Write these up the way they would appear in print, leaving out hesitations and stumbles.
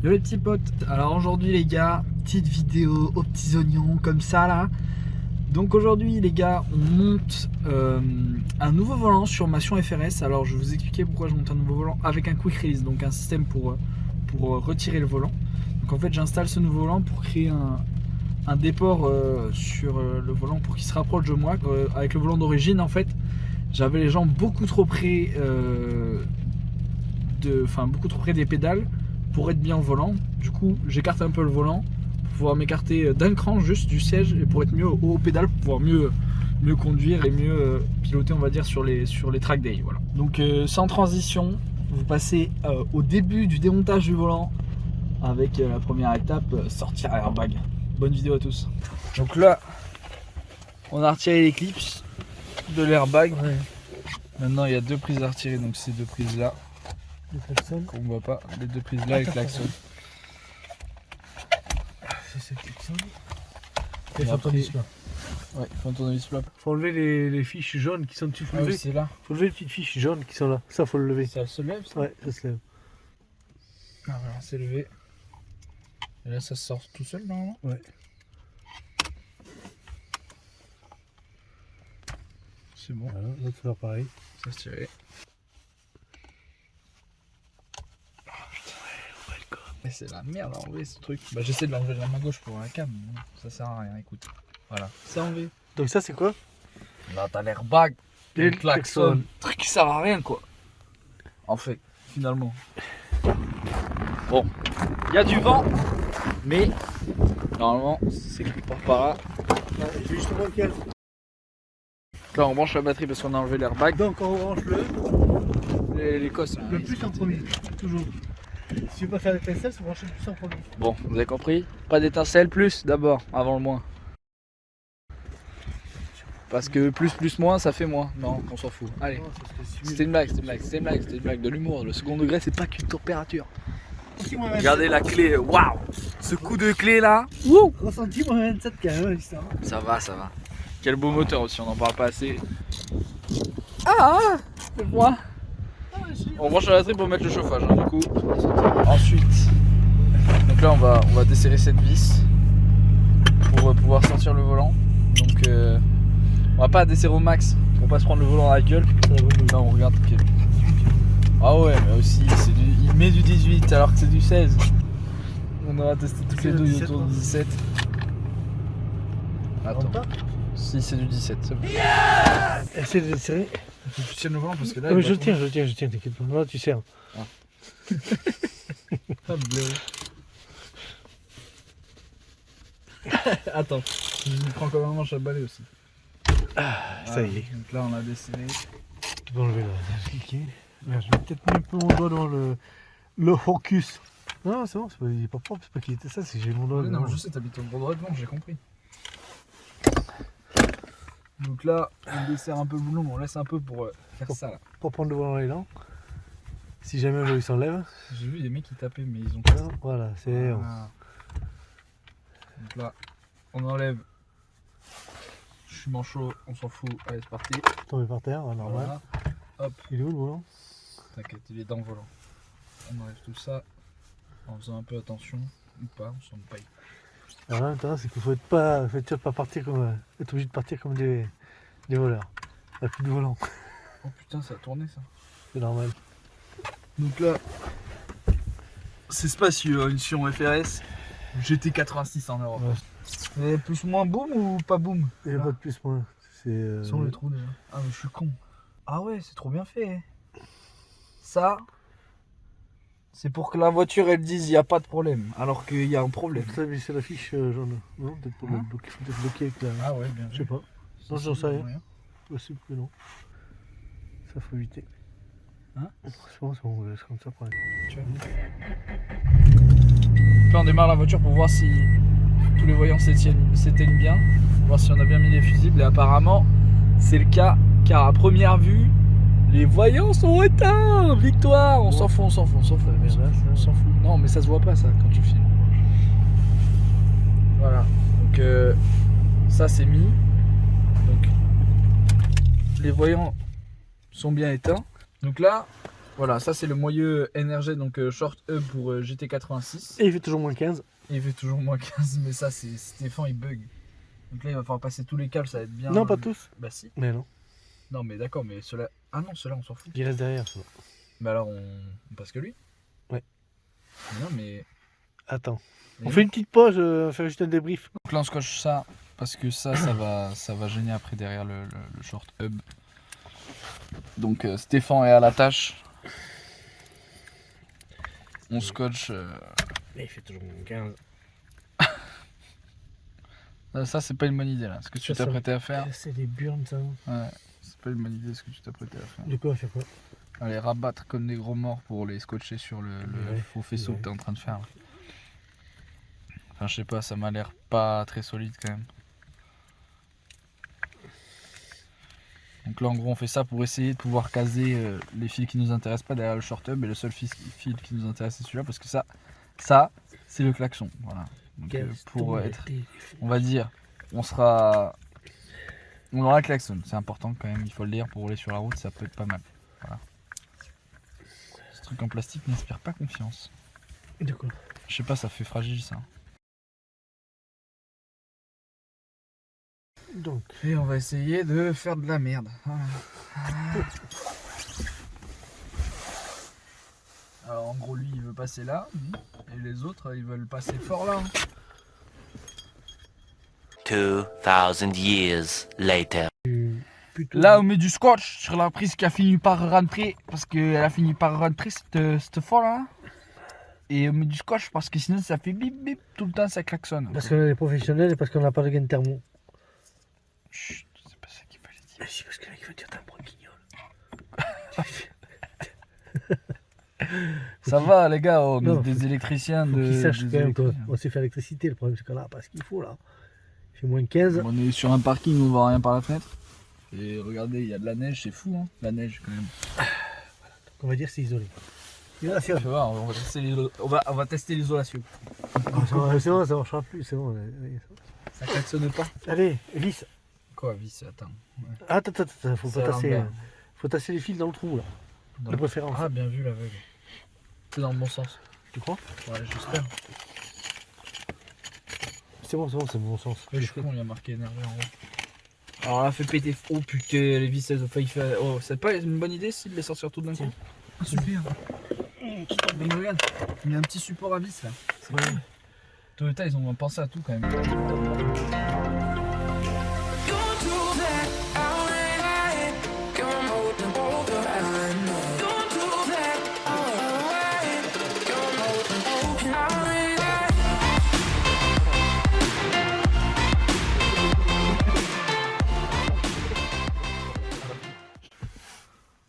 Yo les petits potes, alors aujourd'hui les gars, petite vidéo aux petits oignons comme ça là. Donc aujourd'hui les gars, on monte un nouveau volant sur ma Sion FRS. Alors je vais vous expliquer pourquoi je monte un nouveau volant avec un quick release, donc un système pour retirer le volant. Donc en fait j'installe ce nouveau volant pour créer un déport sur le volant pour qu'il se rapproche de moi. Avec le volant d'origine en fait, j'avais les jambes beaucoup trop près des pédales pour être bien au volant. Du coup j'écarte un peu le volant pour pouvoir m'écarter d'un cran juste du siège et pour être mieux au pédale, pour pouvoir mieux conduire et mieux piloter on va dire sur les track days. Voilà. Donc sans transition, vous passez au début du démontage du volant avec la première étape, sortir airbag. Bonne vidéo à tous. Donc là on a retiré les clips de l'airbag. Ouais. Maintenant il y a deux prises à retirer, donc ces deux prises là qu'on voit pas, les deux prises là et le klaxon. C'est ce klaxon. Et faut tourner vis plat. Ouais, faut tourner vis plat. Faut enlever les fiches jaunes qui sont dessus. Ah oui, c'est là. Faut lever les petites fiches jaunes qui sont là. Ça faut le lever. Ça se lève ça? Ouais, ça se lève. Ah voilà, c'est levé. Et là ça sort tout seul normalement? Ouais. C'est bon. Voilà, l'autre faire pareil. Ça se tirait. Mais c'est la merde à enlever ce truc. Bah j'essaie de l'enlever de la main gauche pour la cam, mais ça sert à rien, écoute. Voilà, c'est enlevé. Donc ça c'est quoi? Là t'as l'airbag et le klaxon. Truc qui sert à rien quoi. En fait, finalement. Bon, il y a du vent, mais normalement c'est quelque part par là. C'est justement lequel? Là on branche la batterie parce qu'on a enlevé l'airbag. Donc on branche les cosses. Le plus en premier, toujours. Si tu veux pas faire d'étincelle, c'est brancher le plus en premier. Bon, vous avez compris? Pas d'étincelle, plus d'abord, avant le moins. Parce que plus moins, ça fait moins. Non, on s'en fout. Allez, c'était une blague, de l'humour. Le second degré, c'est pas qu'une température. Regardez la clé, waouh! Ce coup de clé là, wouh! Ressenti moins 27 carrément, ça va. Quel beau moteur aussi, on n'en parle pas assez. Ah, c'est moi. On branche la batterie pour mettre le chauffage, hein, du coup. Ensuite, donc là on va desserrer cette vis pour pouvoir sortir le volant. Donc on va pas desserrer au max pour pas se prendre le volant à la gueule. Là on regarde. Okay. Ah ouais, mais aussi il met du 18 alors que c'est du 16. On aura testé toutes les douilles autour du 17. Attends. Si c'est du 17, c'est bon. Essaye de desserrer. Faut que tu tiennes le volant parce que là. Ah, mais je tiens, t'inquiète pas. Là tu serres. Ah. Attends, je prends comme un manche à balai aussi. Ah, ça y est. Donc là on a desserré. Tu peux enlever là, je vais peut-être mettre un peu mon doigt dans le focus. Non, c'est bon, il est pas propre, c'est pas qu'il était ça, c'est que j'ai mon doigt. Non, je sais, t'habites au droit devant, j'ai compris. Donc là, on dessert un peu le boulon, on laisse un peu pour faire ça là. Pour prendre le volant élan. Si jamais il s'enlève. J'ai vu des mecs qui tapaient, mais ils ont pas. Voilà, c'est. Voilà. Donc là, on enlève. Je suis manchot, on s'en fout. Allez, c'est parti. Tombé par terre, normal. Voilà. Hop. Il est où le volant? T'inquiète, il est dans le volant. On enlève tout ça en faisant un peu attention ou pas, on s'en paye. Alors l'intérêt c'est qu'il faut pas partir comme. Être obligé de partir comme des voleurs. Il n'y a plus de volant. Oh putain, ça a tourné ça. C'est normal. Donc là, c'est spacieux, une Sion FRS GT86 en Europe. Ouais. Et plus ou moins boom ou pas boom? Il n'y a pas de plus moins. C'est. Sans le trou déjà. Ah mais je suis con. Ah ouais, c'est trop bien fait. Ça, c'est pour que la voiture elle dise il n'y a pas de problème, alors qu'il y a un problème. C'est la fiche jaune. Non, peut-être pour le bloquer. Il faut peut-être bloquer avec la. Ah ouais, bien. Je sais pas. Non, j'en sais rien. Possible que non. Ça faut éviter. Hein? C'est bon, on laisse comme ça pour aller. Là, on démarre la voiture pour voir si tous les voyants s'éteignent bien, voir si on a bien mis les fusibles. Et apparemment, c'est le cas, car à première vue, les voyants sont éteints. Victoire, on s'en fout, on s'en fout. Non, mais ça se voit pas ça quand tu filmes. Voilà. Donc ça c'est mis. Donc les voyants sont bien éteints. Donc là, Voilà, ça c'est le moyeu NRG, donc short hub pour GT86. Et il fait toujours moins 15. Et il fait toujours moins 15, mais ça c'est Stéphane il bug. Donc là il va falloir passer tous les câbles, ça va être bien. Non, pas tous. Bah si. Mais non. Non mais d'accord, mais ceux-là. Ah non, ceux-là on s'en fout. Il reste derrière. Ça. Bah alors on passe que lui. Ouais. Non mais. Attends. Et On non. fait une petite pause, on va faire juste un débrief. Donc là on scotche ça parce que ça va gêner après derrière le short hub. Donc Stéphane est à la tâche. On scotche. Mais il fait toujours moins 15. Ça c'est pas une bonne idée là. Ce que tu Ça, ça- t'apprêtais à faire. C'est des burnes, ça. Ouais. C'est pas une bonne idée ce que tu t'apprêtais à faire. Du coup, on fait quoi? Allez, rabattre comme des gros morts pour les scotcher sur le Ouais, faux faisceau ouais. que t'es en train de faire. Là. Enfin, je sais pas, ça m'a l'air pas très solide quand même. Donc là, en gros, on fait ça pour essayer de pouvoir caser les fils qui nous intéressent pas derrière le short hub. Et le seul fil qui nous intéresse, c'est celui-là parce que ça c'est le klaxon. Voilà. Donc, pour être, on va dire, on aura le klaxon. C'est important quand même, il faut le dire, pour rouler sur la route, ça peut être pas mal. Voilà. Ce truc en plastique n'inspire pas confiance. De quoi? Je sais pas, ça fait fragile ça. Donc, Et on va essayer de faire de la merde. Alors en gros lui il veut passer là, et les autres ils veulent passer fort là. 2,000 years later. plutôt. Là on met du scotch sur la prise qui a fini par rentrer, parce qu'elle a fini par rentrer cette fois là. Et on met du scotch parce que sinon ça fait bip bip tout le temps, ça klaxonne. Parce qu'on est professionnels et parce qu'on n'a pas de gain thermo. Chut, c'est pas ça qu'il fallait dire. Si, parce que là, il va dire t'es un broquignol. Ça va les gars, on Non, est des électriciens Faut de. qu'ils sachent des quand même électriciens. qu'on sait faire l'électricité. Le problème, c'est qu'on a pas ce qu'il faut là. Il fait moins 15. On est sur un parking, on voit rien par la fenêtre. Et regardez, il y a de la neige, c'est fou hein, la neige quand même. On va dire c'est isolé. Isolation. Tu vois, on va tester l'isolation. C'est bon, ça marchera plus. C'est bon. Ça klaxonne pas. Allez, vis. Quoi, vis, attends. Attends, faut C'est pas à tasser. l'envers. Faut tasser les fils dans le trou là. De préférence. Ah, bien vu l'aveugle. C'est dans le bon sens. Tu crois? Ouais, j'espère. C'est bon, c'est bon sens. Je suis con, il y a marqué énervé en haut. Alors là, fait péter. Oh putain, les vis, elles ont failli faire. Oh, c'est pas une bonne idée si de les sortir tout d'un coup? Ah, super. Mais regarde, il y a un petit support à vis là. C'est cool. Toyota, ils ont pensé à tout quand même.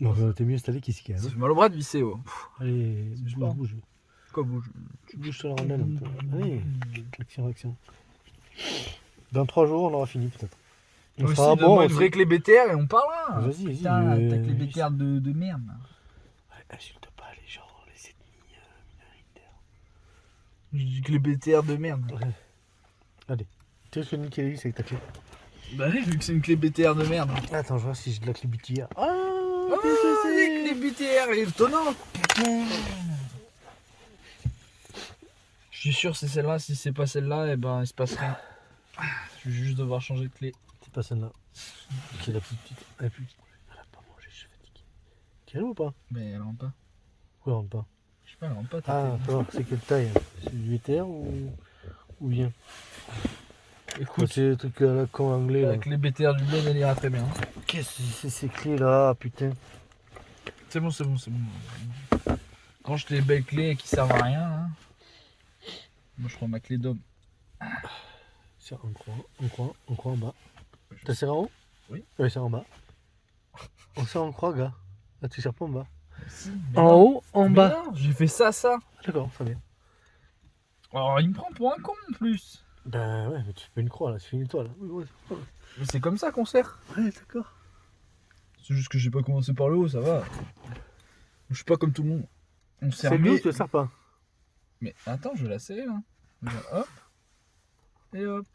Non, t'es mieux installé qu'ici. Hein. Ça fait mal au bras de visser, oh. Allez, Je sais pas. bouge. Quoi bouge? Tu bouges sur la rondelle un peu. Allez, action. Dans 3 jours, on aura fini peut-être. On Aussi, sera donne-moi bon. une vraie clé BTR et on parle là. Vas-y, vas-y. Putain, ta clé BTR de merde. Là. Insulte pas les gens, les ennemis minoritaires. Je dis clé BTR de merde. Allez, tu veux que niquer les vis avec ta clé? Bah oui, vu que c'est une clé BTR de merde. Attends, je vois si j'ai de la clé BTR. Ah, Oh, les clés BTR étonnantes. Putain. Je suis sûr c'est celle-là, si c'est pas celle-là, et ben il se passe rien. Je vais juste devoir changer de clé. c'est pas celle-là. C'est la plus petite. Elle est plus petite. Elle a pas mangé, je suis fatigué. Tu ou pas? Mais elle rentre pas. Pourquoi elle rentre pas? Je sais pas, elle rentre pas ta Ah, clé. alors, c'est quelle taille? C'est du VTR ou bien? Écoute, C'est le truc à la con anglais là. la clé BTR du bled elle ira très bien. Qu'est-ce que c'est ces clés là, putain? C'est bon. Range tes belles clés qui servent à rien. Hein. Moi je prends ma clé d'homme. C'est en croix en bas. T'as serré en haut? Oui. Ouais, c'est en bas. On serre en croix, gars. Là, tu serres pas en bas. Si, mais En non. haut, en Mais bas. non, j'ai fait ça. D'accord, ça vient. Alors il me prend pour un con en plus. Ben ouais, mais tu fais pas une croix là, tu fais une étoile. Oui, ouais, Mais c'est comme ça qu'on sert. ouais, d'accord. C'est juste que j'ai pas commencé par le haut, ça va. Je suis pas comme tout le monde. On sert C'est mieux. lui, tu le sers pas. Mais attends, je vais la serrer là. Je vais hop. Et hop.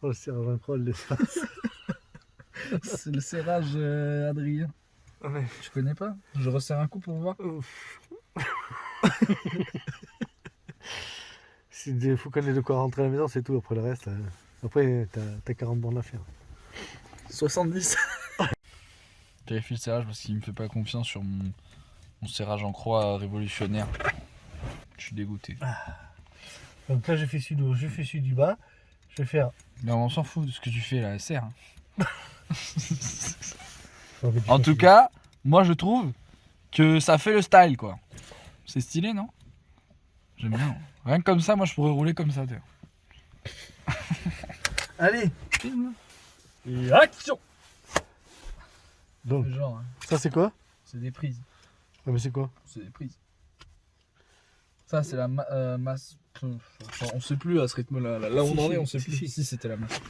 Oh, le serrage en croix, le laisse pas. C'est le serrage Adrien. Ouais. Je connais pas. Je resserre un coup pour voir. Il faut qu'on ait de quoi rentrer à la maison, c'est tout. Après le reste, après t'as 40 bornes à faire. 70. J'ai fait le serrage parce qu'il me fait pas confiance sur mon serrage en croix révolutionnaire. Je suis dégoûté. Donc là, j'ai fait celui du haut, j'ai fait celui du bas. Je vais faire. Mais on s'en fout de ce que tu fais là, serre. En tout cas, moi je trouve que ça fait le style quoi. C'est stylé, non? J'aime bien. Rien que comme ça, moi je pourrais rouler comme ça. Allez. Et action! Donc, Genre, hein, ça c'est quoi? c'est des prises. Ah, mais c'est quoi? C'est des prises. Ça, c'est la masse. Enfin, on sait plus à ce rythme-là. Là où on en est, on sait plus. Si, c'était la masse.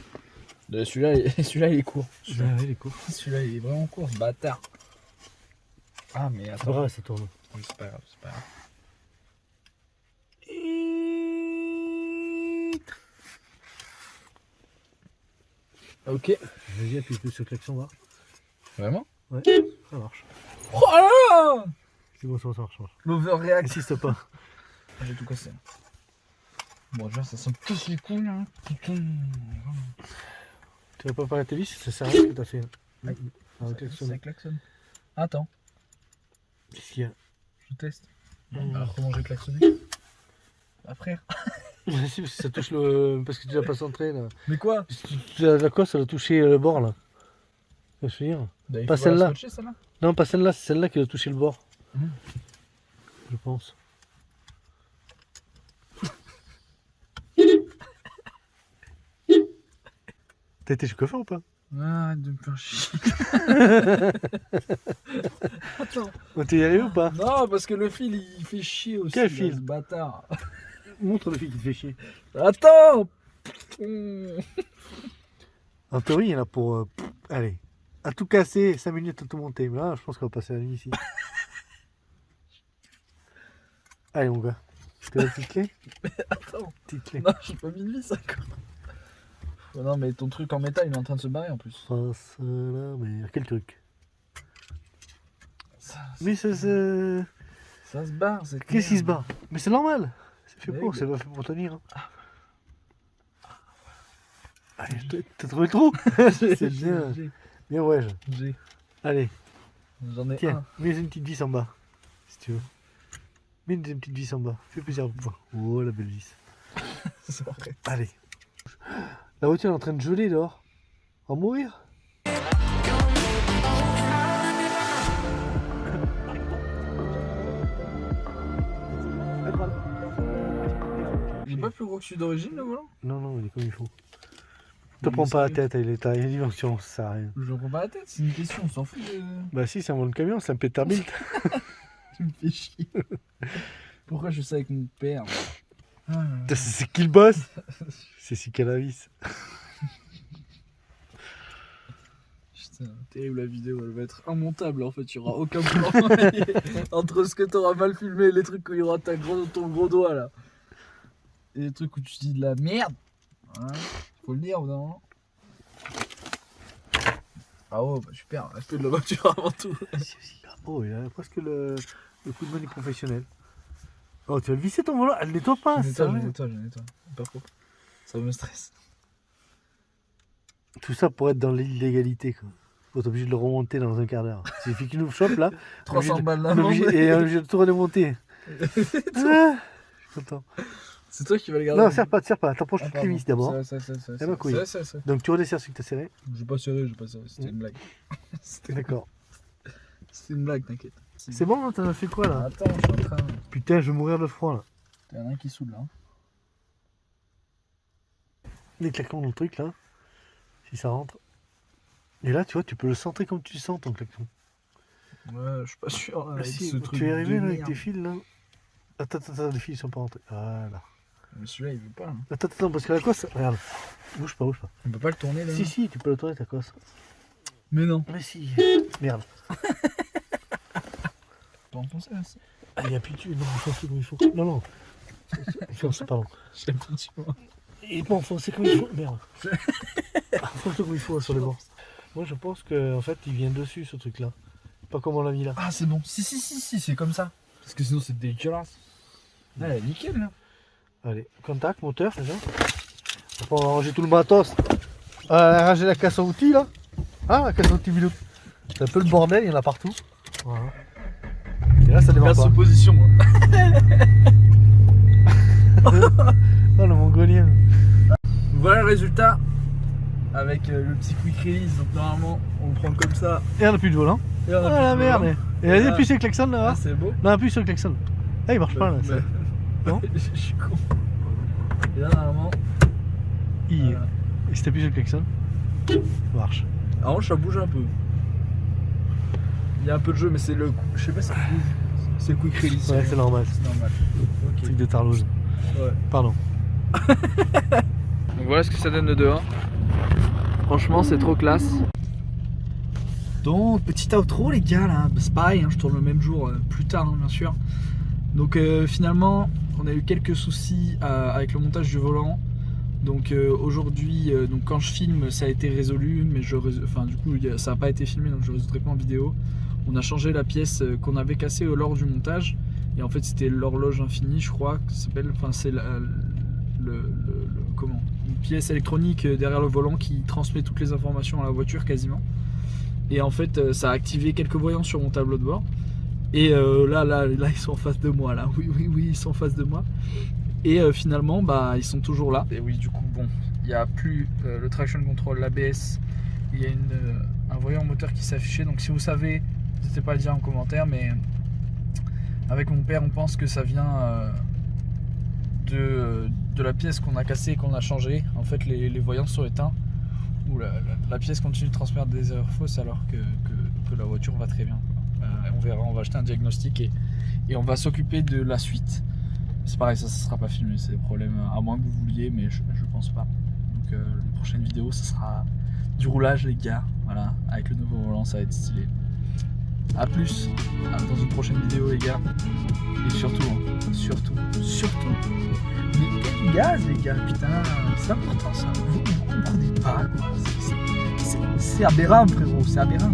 Celui-là, il est court. Ah, ouais, il est cool. Celui-là, il est vraiment court, ce bâtard. Ah, mais C'est pas attends. grave, ça tourne. Oui, c'est pas grave, c'est pas grave. Ok. Vas-y, appuie plus sur le klaxon, va. Vraiment? Ouais, ça marche. Oh là là! C'est bon, ça marche. L'overreact. Insiste pas. J'ai tout cassé. Bon, déjà, ça sent tous les couilles. Hein. Putain. Tu vas pas parler à tes vis, ça sert à rien ce que t'as fait. Ouais. Ah, le klaxon. Ça klaxonne. Attends, Qu'est-ce qu'il y a? je teste. Mmh. Alors, comment j'ai klaxonné? Bah, frère. Si, ça touche le. Parce que tu l'as pas centré là. Mais quoi? La cosse, elle a touché le bord là. Je veux dire. Bah, il Pas faut la celle-là. scotcher, celle-là. Non, pas celle-là, c'est celle-là qui a touché le bord. Mmh. Je pense. T'as été chez le coiffeur ou pas? Arrête de me faire chier. Attends. On t'es y arrivé ou pas? Non, parce que le fil, il fait chier aussi. Quel là, fil? ce bâtard. Montre le fil qui te fait chier. Attends. En théorie, il y en a pour. Allez. À tout casser, 5 minutes à tout monter. Mais là, je pense qu'on va passer la nuit ici. Allez, mon gars. Tu as la petite clé? Attends. Petite clé. Non, j'ai pas mis de vis encore. Oh non, mais ton truc en métal, il est en train de se barrer en plus. Face la mer. Quel truc? Ça, Mais ça se. ça se barre, c'est Qu'est-ce qui se bat? Mais c'est normal. C'est fait Mais pour, oui, c'est pas fait pour tenir. Hein. Allez, t'as trouvé le trou? C'est bien. Bien, ouais. J'ai. Allez, J'en ai tiens, un. mets une petite vis en bas. Si tu veux. Mets une petite vis en bas. Fais plaisir. Oh, la belle vis. C'est vrai. Allez. La voiture est en train de geler dehors. En mourir? Il est pas plus gros que celui d'origine le volant? Non, non, il est comme il faut. Te prends pas la tête, il est à dimension, ça sert à rien. Je me prends pas la tête, c'est une question, on s'en fout de. Bah si, c'est un vol de camion, c'est un Peterbilt. Tu me fais chier. Pourquoi je fais ça avec mon père? Ah, C'est qui le boss? C'est Sicalavis. putain, terrible la vidéo, elle va être immontable en fait, il y aura aucun plan entre ce que t'auras mal filmé et les trucs où il y aura ton gros doigt là. Et les trucs où tu dis de la merde. Hein, faut le dire ou non? Ah oh, bah super, respect de la voiture avant tout. Oh, il a presque le coup de main du professionnel. Oh, tu vas le visser ton volant? Elle nettoie pas, Je ça. nettoie. Pas trop. Ça me stresse. Tout ça pour être dans l'illégalité, quoi. Faut être obligé de le remonter dans un quart d'heure. Il suffit qu'il nous chope là. 300 balles on est d'amende. obligé, et on est obligé de tout remonter. Ah, je suis content. C'est toi qui vas le garder. Non, serre pas, t'approches Ah, toutes les vis d'abord. Ça. Eh ben, couille. Ça. Donc tu redesserres celui que t'as serré. J'ai pas serré. C'était une blague. D'accord. C'était une blague, t'inquiète. C'est bon, t'en as fait quoi là? Attends, je suis en train. Putain, je vais mourir de froid là. T'en as un qui saoule là. Hein. Les claquements dans le truc là. Si ça rentre. Et là, tu vois, tu peux le centrer comme tu le sens ton klaxon. Ouais, je suis pas sûr. Là, Ah, avec si, ce truc tu es arrivé de là avec merde. tes fils là. Attends, les fils ils sont pas rentrés. Voilà. Mais celui-là, il veut pas. Hein. Attends, parce que la cosse, regarde. Bouge pas. On peut pas le tourner là. Si, tu peux le tourner ta cosse. Mais non. Mais si. Merde. Pas en penser à ça. Ah, il y a plus dessus. Non, enfonce comme il faut. Non. Enfonce, pardon. J'aime pas tu vois. Il est pas enfoncé comme il faut. Merde. Enfonce comme il faut sur les bords. Moi, je pense que en fait, il vient dessus ce truc là. Pas comme on l'a mis là. Ah, c'est bon. Si, c'est comme ça. Parce que sinon, c'est dégueulasse. Là, elle est nickel, là. Allez, contact, moteur, c'est ça. Après, on va ranger tout le matos. On va ranger la caisse à outils là. Ah, la caisse à outils vidéo. C'est un peu le bordel, il y en a partout. Voilà. Et là, ça démarre Regarde pas. sous position. Oh, le mongolien. Voilà le résultat. Avec le petit quick release. Donc, normalement, on le prend comme ça. Et on a plus de volant. Et on a Ah plus la de merde. volant. Et vas-y, là- appuie sur le klaxon là. Ah, c'est beau. Non, appuie sur le klaxon. Ah, il marche pas là. Bah, Non je suis con. Et là, normalement. Il. Voilà. Et si t'appuies sur le klaxon, ça marche. En revanche, ça bouge un peu. Il y a un peu de jeu, mais c'est le. Je sais pas si ça bouge. C'est le quick release. Ouais, c'est normal. C'est normal. Ok. Truc de tarlouse. Ouais. Pardon. Donc voilà ce que ça donne de dehors. Franchement, c'est trop classe. Donc, petit outro, les gars, là. C'est pareil, hein, je tourne le même jour, plus tard, hein, bien sûr. Donc, finalement, on a eu quelques soucis avec le montage du volant. Donc, aujourd'hui, donc quand je filme, ça a été résolu, mais enfin, du coup, ça n'a pas été filmé, donc je ne résoudrai pas en vidéo. On a changé la pièce qu'on avait cassée lors du montage. Et en fait, c'était l'horloge infinie, je crois, que ça s'appelle. Enfin, c'est comment, une pièce électronique derrière le volant qui transmet toutes les informations à la voiture quasiment. Et en fait, ça a activé quelques voyants sur mon tableau de bord. Et là, ils sont en face de moi. Là, oui, ils sont en face de moi. Et finalement, bah, ils sont toujours là. Et oui, du coup, bon, il n'y a plus le traction control, l'ABS. Il y a un voyant moteur qui s'affichait. Donc, si vous savez, n'hésitez pas à le dire en commentaire. Mais avec mon père, on pense que ça vient de la pièce qu'on a cassée et qu'on a changée. En fait, les voyants sont éteints. Ou la pièce continue de transmettre des erreurs fausses alors que la voiture va très bien. On verra, on va acheter un diagnostic et on va s'occuper de la suite. C'est pareil, ça ne sera pas filmé, c'est des problèmes, à moins que vous vouliez, mais je pense pas. Donc les prochaines vidéos, ça sera du roulage, les gars. Voilà, avec le nouveau volant, ça va être stylé. A plus dans une prochaine vidéo, les gars. Et surtout, mettez du gaz, les gars, putain, c'est important ça. Vous comprenez pas, quoi. C'est aberrant, frérot, c'est aberrant.